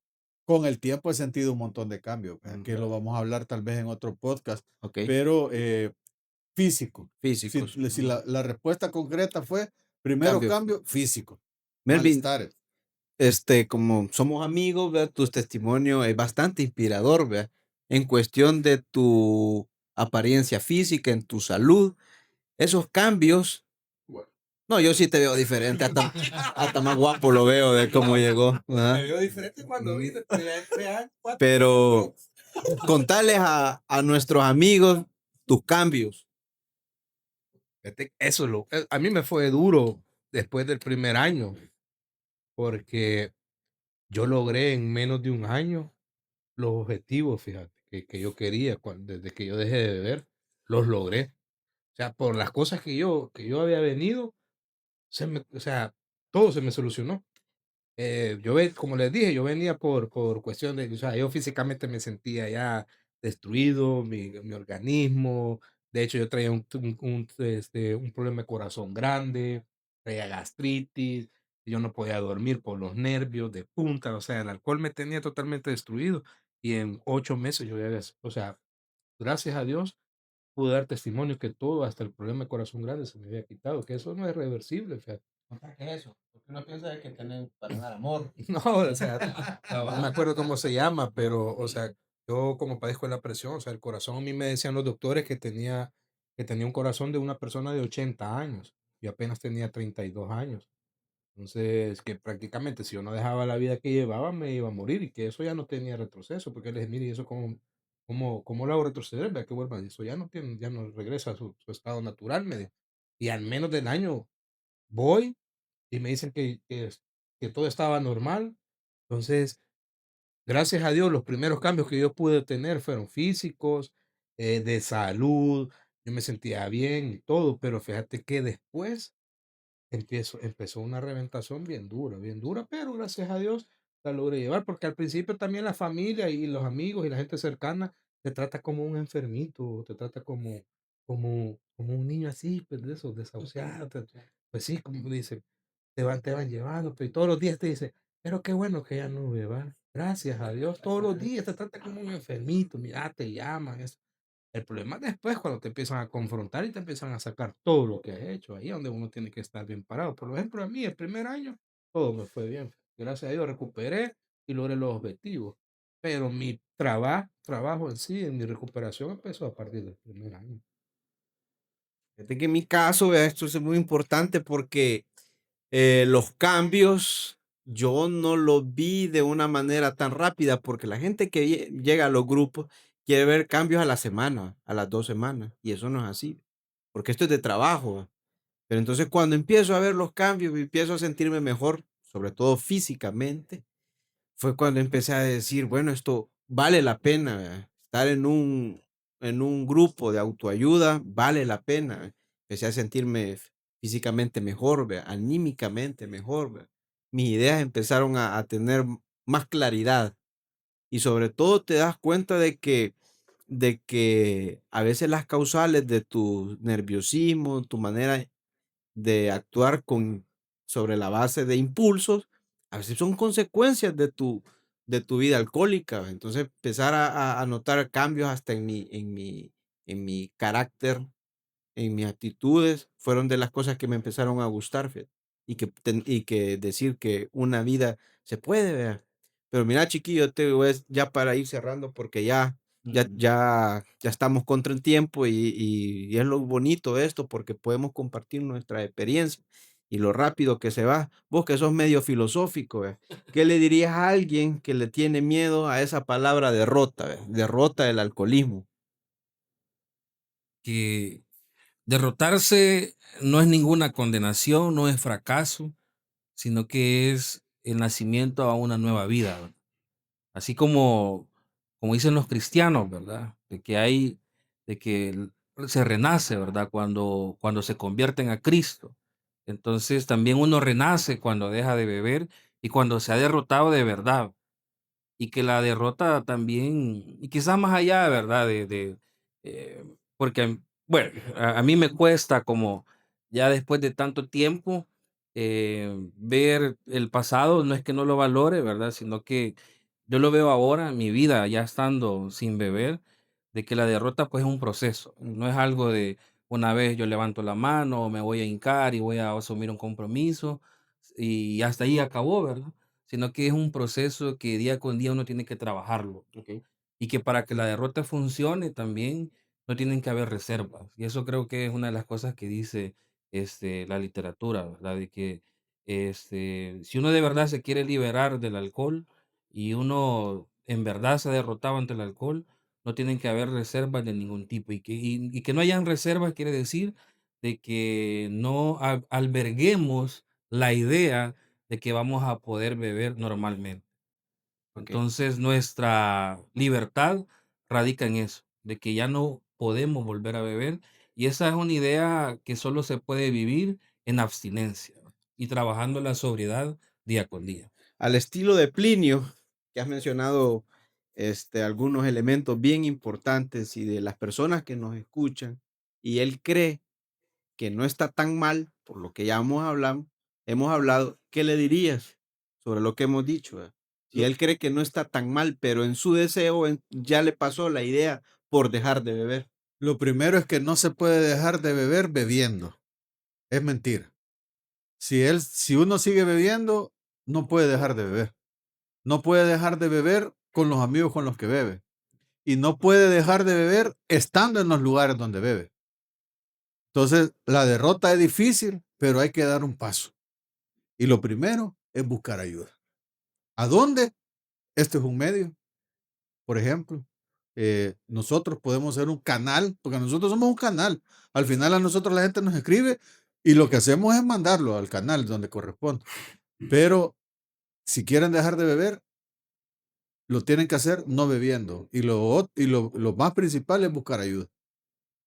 Con el tiempo he sentido un montón de cambios, que lo vamos a hablar tal vez en otro podcast, pero físico. Físicos. Si la respuesta concreta fue, primero cambio físico. Melvin, Malestares. como somos amigos, ¿verdad? Tu testimonio es bastante inspirador, ¿verdad? En cuestión de tu apariencia física, en tu salud, esos cambios. No, yo sí te veo diferente, hasta más guapo lo veo de cómo llegó. Me veo diferente cuando vine. Pero contarles a nuestros amigos tus cambios. A mí me fue duro después del primer año, porque yo logré en menos de un año los objetivos, fíjate, que yo quería desde que yo dejé de beber, los logré. O sea, por las cosas que yo había venido, o sea, todo se me solucionó. Como les dije, yo venía por cuestión de, o sea, yo físicamente me sentía ya destruido, mi organismo. De hecho, yo traía un problema de corazón grande, traía gastritis, y yo no podía dormir por los nervios de punta. O sea, el alcohol me tenía totalmente destruido. Y en 8 meses yo ya, o sea, gracias a Dios, pude dar testimonio que todo, hasta el problema de corazón grande, se me había quitado, que eso no es reversible, fíjate. ¿Qué es eso? Porque uno piensa que tienen para dar amor. No, o sea, no me acuerdo cómo se llama, pero, o sea, yo como padezco de la presión, o sea, el corazón, a mí me decían los doctores que tenía un corazón de una persona de 80 años. Yo apenas tenía 32 años. Entonces, que prácticamente si yo no dejaba la vida que llevaba, me iba a morir y que eso ya no tenía retroceso, porque les dije, mire, ¿y eso cómo lo hago retroceder? Vea que vuelva, eso ya no regresa a su estado natural, me dijo. Y al menos del año voy y me dicen que todo estaba normal. Entonces, gracias a Dios, los primeros cambios que yo pude tener fueron físicos, de salud, yo me sentía bien y todo, pero fíjate que después empezó una reventación bien dura, pero gracias a Dios la logré llevar, porque al principio también la familia y los amigos y la gente cercana te trata como un enfermito, te trata como un niño así, pues de esos desahuciados, pues sí, como dice, te van llevando, pero todos los días te dice, pero qué bueno que ya no bebas, gracias a Dios, todos los días te trata como un enfermito, mira, te llaman, el problema es después cuando te empiezan a confrontar y te empiezan a sacar todo lo que has hecho, ahí es donde uno tiene que estar bien parado. Por ejemplo, a mí el primer año todo me fue bien. Gracias a Dios recuperé y logré los objetivos. Pero mi trabajo en sí, en mi recuperación empezó a partir del primer año. Fíjate que en mi caso, vea, esto es muy importante porque los cambios yo no los vi de una manera tan rápida porque la gente que llega a los grupos quiere ver cambios a la semana, a las 2 semanas, y eso no es así, porque esto es de trabajo. ¿Va? Pero entonces cuando empiezo a ver los cambios y empiezo a sentirme mejor, sobre todo físicamente, fue cuando empecé a decir, bueno, esto vale la pena, ¿verdad? Estar en un grupo de autoayuda, vale la pena. Empecé a sentirme físicamente mejor, ¿verdad? Anímicamente mejor, ¿verdad? Mis ideas empezaron a tener más claridad y sobre todo te das cuenta de que a veces las causales de tu nerviosismo, tu manera de actuar sobre la base de impulsos, a veces son consecuencias de tu vida alcohólica. Entonces empezar a notar cambios hasta en mi carácter, en mis actitudes, fueron de las cosas que me empezaron a gustar, fíjate, y que decir que una vida se puede ver. Pero mira, chiquillo, ya para ir cerrando, porque ya estamos contra el tiempo y es lo bonito de esto, porque podemos compartir nuestra experiencia y lo rápido que se va. Vos que sos medio filosófico, ¿qué le dirías a alguien que le tiene miedo a esa palabra derrota, derrota del alcoholismo? Que derrotarse no es ninguna condenación, no es fracaso, sino que es el nacimiento a una nueva vida, ¿verdad? Así como dicen los cristianos, ¿verdad? De que se renace, ¿verdad? Cuando se convierten a Cristo. Entonces también uno renace cuando deja de beber y cuando se ha derrotado de verdad. Y que la derrota también, y quizás más allá, ¿verdad? Porque, bueno, a mí me cuesta como ya después de tanto tiempo ver el pasado, no es que no lo valore, ¿verdad? Sino que yo lo veo ahora, en mi vida, ya estando sin beber, de que la derrota pues es un proceso, no es algo de una vez yo levanto la mano, me voy a hincar y voy a asumir un compromiso y hasta ahí acabó, ¿verdad? Sino que es un proceso que día con día uno tiene que trabajarlo, ¿ok? Y que para que la derrota funcione también no tienen que haber reservas. Y eso creo que es una de las cosas que dice la literatura, ¿verdad? De que si uno de verdad se quiere liberar del alcohol y uno en verdad se ha derrotado ante el alcohol, no tienen que haber reservas de ningún tipo. Y que no hayan reservas quiere decir de que no alberguemos la idea de que vamos a poder beber normalmente. Entonces, nuestra libertad radica en eso, de que ya no podemos volver a beber. Y esa es una idea que solo se puede vivir en abstinencia y trabajando la sobriedad día con día. Al estilo de Plinio, que has mencionado algunos elementos bien importantes y de las personas que nos escuchan, y él cree que no está tan mal, por lo que ya hemos hablado, ¿qué le dirías sobre lo que hemos dicho? Si él cree que no está tan mal, pero en su deseo ya le pasó la idea por dejar de beber. Lo primero es que no se puede dejar de beber bebiendo. Es mentira. Si uno sigue bebiendo, no puede dejar de beber. No puede dejar de beber con los amigos con los que bebe. Y no puede dejar de beber estando en los lugares donde bebe. Entonces, la derrota es difícil, pero hay que dar un paso. Y lo primero es buscar ayuda. ¿A dónde? Este es un medio. Por ejemplo, nosotros podemos ser un canal, porque nosotros somos un canal. Al final a nosotros la gente nos escribe y lo que hacemos es mandarlo al canal donde corresponde. Pero si quieren dejar de beber, lo tienen que hacer no bebiendo. Y lo más principal es buscar ayuda.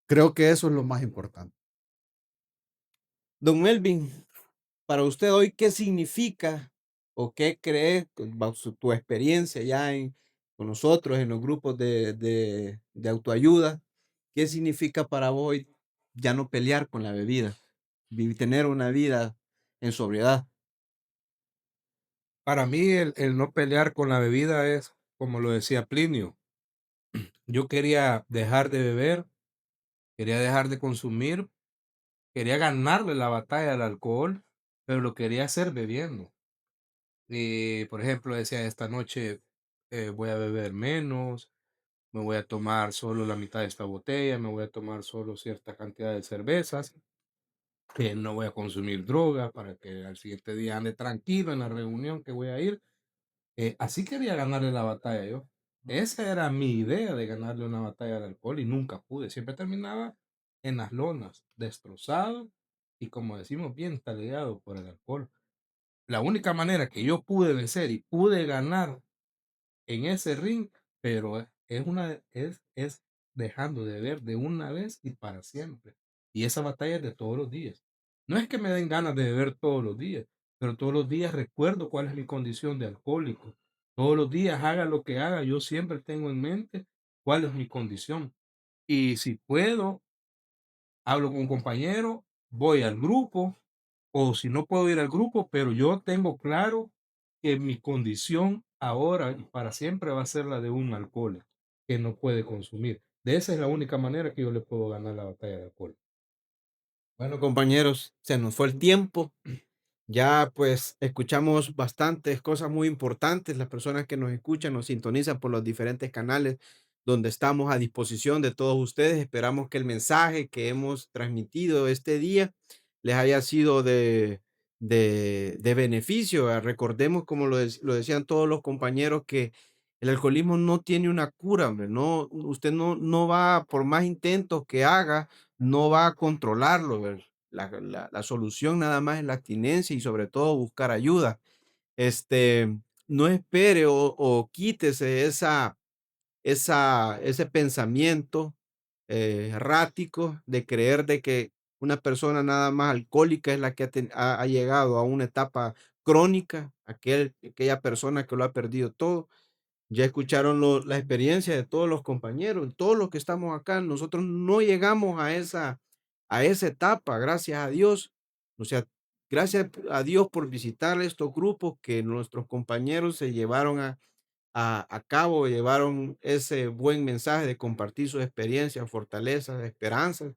Creo que eso es lo más importante. Don Melvin, para usted hoy, ¿qué significa o qué cree, bajo tu experiencia ya con nosotros en los grupos de autoayuda, qué significa para vos hoy ya no pelear con la bebida, tener una vida en sobriedad? Para mí el no pelear con la bebida es, como lo decía Plinio, yo quería dejar de beber, quería dejar de consumir, quería ganarle la batalla al alcohol, pero lo quería hacer bebiendo. Y, por ejemplo, decía, esta noche voy a beber menos, me voy a tomar solo la mitad de esta botella, me voy a tomar solo cierta cantidad de cervezas, no voy a consumir droga para que al siguiente día ande tranquilo en la reunión que voy a ir. Así quería ganarle la batalla yo. Esa era mi idea de ganarle una batalla al alcohol y nunca pude. Siempre terminaba en las lonas, destrozado y como decimos, bien taleado por el alcohol. La única manera que yo pude vencer y pude ganar en ese ring, pero es dejando de ver de una vez y para siempre. Y esa batalla es de todos los días. No es que me den ganas de beber todos los días, pero todos los días recuerdo cuál es mi condición de alcohólico. Todos los días, haga lo que haga, yo siempre tengo en mente cuál es mi condición. Y si puedo, hablo con un compañero, voy al grupo, o si no puedo ir al grupo, pero yo tengo claro que mi condición ahora y para siempre va a ser la de un alcohólico que no puede consumir. De esa es la única manera que yo le puedo ganar la batalla de alcohol. Bueno, compañeros, se nos fue el tiempo. Ya pues escuchamos bastantes cosas muy importantes. Las personas que nos escuchan nos sintonizan por los diferentes canales donde estamos a disposición de todos ustedes. Esperamos que el mensaje que hemos transmitido este día les haya sido de beneficio. Recordemos, como lo decían todos los compañeros, que el alcoholismo no tiene una cura, hombre. No, usted no va, por más intentos que haga, no va a controlarlo, ¿verdad? La solución nada más es la abstinencia y sobre todo buscar ayuda. No espere o quítese ese pensamiento errático de creer de que una persona nada más alcohólica es la que ha llegado a una etapa crónica, aquella persona que lo ha perdido todo. Ya escucharon la experiencia de todos los compañeros, todos los que estamos acá. Nosotros no llegamos a esa etapa, gracias a Dios. O sea, gracias a Dios por visitar estos grupos que nuestros compañeros se llevaron a cabo, llevaron ese buen mensaje de compartir sus experiencias, fortalezas, esperanzas,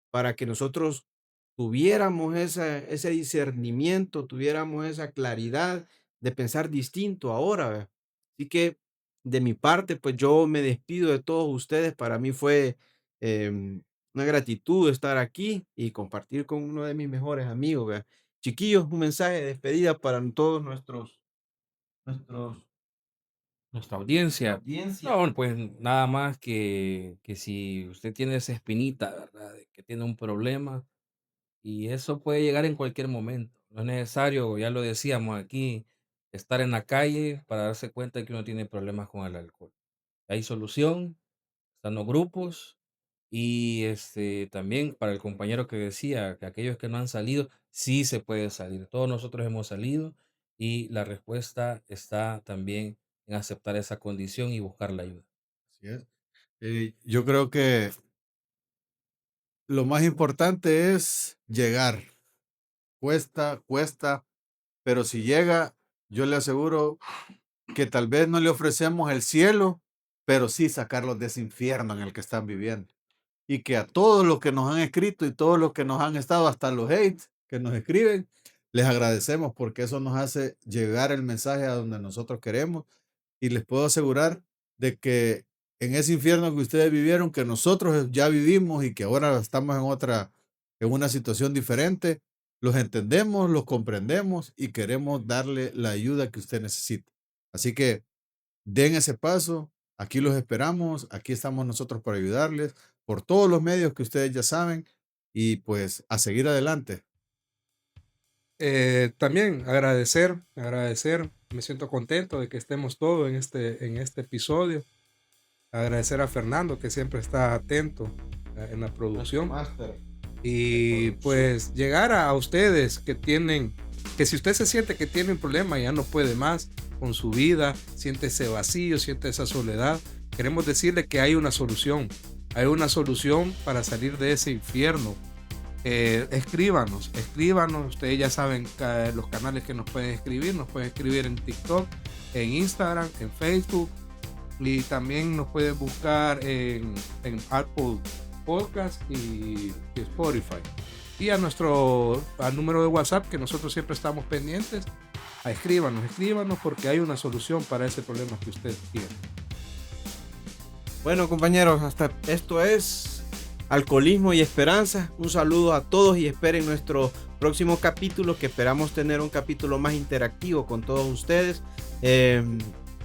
para que nosotros tuviéramos ese discernimiento, tuviéramos esa claridad de pensar distinto ahora. ¿Ve? Así que de mi parte, pues yo me despido de todos ustedes. Para mí fue una gratitud estar aquí y compartir con uno de mis mejores amigos. ¿Ve? Chiquillos, un mensaje de despedida para todos nuestros Nuestra audiencia. audiencia. No, pues nada más que si usted tiene esa espinita, ¿verdad? De que tiene un problema y eso puede llegar en cualquier momento. No es necesario, ya lo decíamos aquí, estar en la calle para darse cuenta de que uno tiene problemas con el alcohol. Hay solución, están los grupos y también para el compañero que decía que aquellos que no han salido, sí se puede salir. Todos nosotros hemos salido y la respuesta está también en aceptar esa condición y buscar la ayuda. Así es. Yo creo que lo más importante es llegar. Cuesta, pero si llega, yo le aseguro que tal vez no le ofrecemos el cielo, pero sí sacarlos de ese infierno en el que están viviendo. Y que a todos los que nos han escrito y todos los que nos han estado, hasta los hates que nos escriben, les agradecemos porque eso nos hace llegar el mensaje a donde nosotros queremos. Y les puedo asegurar de que en ese infierno que ustedes vivieron, que nosotros ya vivimos y que ahora estamos en una situación diferente, los entendemos, los comprendemos y queremos darle la ayuda que usted necesita. Así que den ese paso, aquí los esperamos, aquí estamos nosotros para ayudarles por todos los medios que ustedes ya saben y pues a seguir adelante. También agradecer, me siento contento de que estemos todos en este episodio. Agradecer a Fernando que siempre está atento en la producción. Y pues llegar a ustedes que si usted se siente que tiene un problema, ya no puede más con su vida, siente ese vacío, siente esa soledad, queremos decirle que hay una solución para salir de ese infierno. Escríbanos, ustedes ya saben los canales que nos pueden escribir en TikTok, en Instagram, en Facebook, y también nos pueden buscar en Apple Podcast y Spotify, y al número de WhatsApp que nosotros siempre estamos pendientes. Escríbanos porque hay una solución para ese problema que usted tiene. Bueno, compañeros, hasta esto es Alcoholismo y Esperanza. Un saludo a todos y esperen nuestro próximo capítulo, que esperamos tener un capítulo más interactivo con todos ustedes.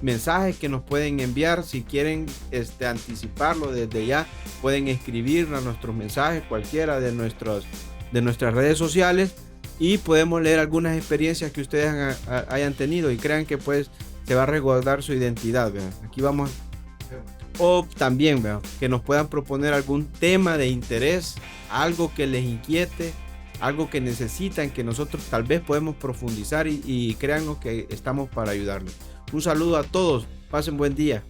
Mensajes que nos pueden enviar, si quieren anticiparlo desde ya, pueden escribir a nuestros mensajes, cualquiera de nuestras redes sociales, y podemos leer algunas experiencias que ustedes hayan tenido y crean que pues se va a resguardar su identidad, ¿verdad? Aquí vamos. O también, ¿verdad?, que nos puedan proponer algún tema de interés, algo que les inquiete, algo que necesitan, que nosotros tal vez podemos profundizar, y créanos que estamos para ayudarles. Un saludo a todos, pasen buen día.